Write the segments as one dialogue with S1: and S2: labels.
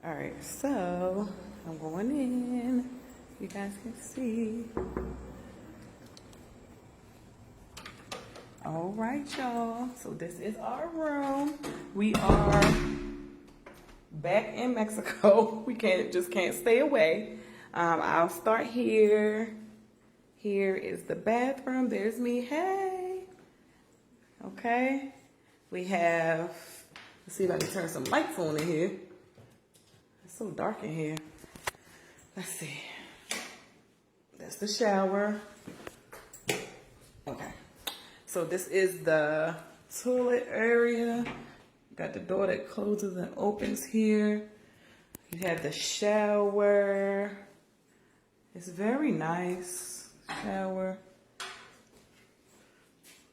S1: All right, so I'm going in. You guys can see. All right, y'all. So this is our room. We are back in Mexico. We can't stay away. I'll start here. Here is the bathroom. There's me. Hey. Okay. We have. Let's see if I can turn some lights on in here. It's so dark in here. Let's see. That's the shower. Okay. So this is the toilet area. Got the door that closes and opens here. You have the shower. It's very nice shower.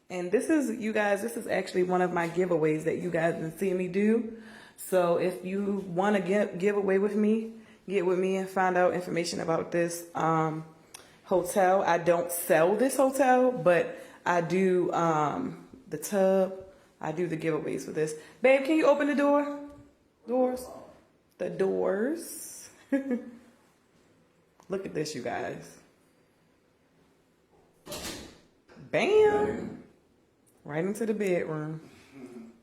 S1: And this is, you guys, this is actually one of my giveaways that you guys have seen me do. So if you want to give away with me, get with me and find out information about this hotel. I don't sell this hotel, but I do the tub. I do the giveaways for this. Babe, can you open the door? Doors? The doors. Look at this, you guys. Bam! Right into the bedroom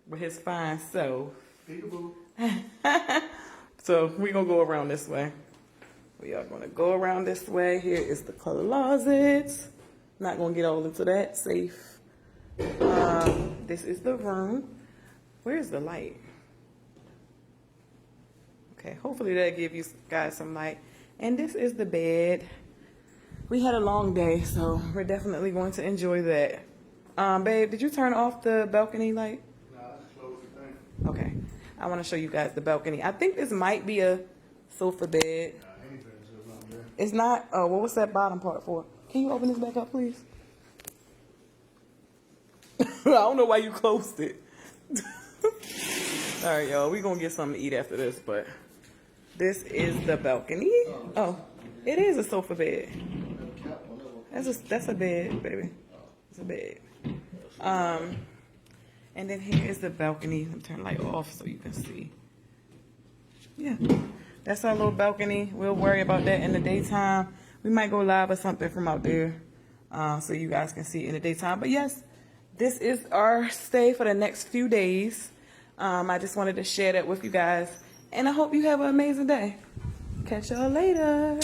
S1: with his fine self. So we're going to go around this way. We are going to go around this way. Here is the closet. Not going to get all into that. Safe. This is the room. Where's the light? Okay, hopefully that'll give you guys some light. And this is the bed. We had a long day, so we're definitely going to enjoy that. Babe, did you turn off the balcony light?
S2: No, I just closed the thing.
S1: Okay. I want to show you guys the balcony. I think this might be a sofa bed. It's not. Oh, what was that bottom part for? Can you open this back up, please? I don't know why you closed it. All right, y'all. We're going to get something to eat after this, but this is the balcony. Oh, it is a sofa bed. That's a bed, baby. It's a bed. And then here is the balcony. Let me turn the light off so you can see. Yeah, that's our little balcony. We'll worry about that in the daytime. We might go live or something from out there so you guys can see it in the daytime. But yes, this is our stay for the next few days. I just wanted to share that with you guys. And I hope you have an amazing day. Catch y'all later.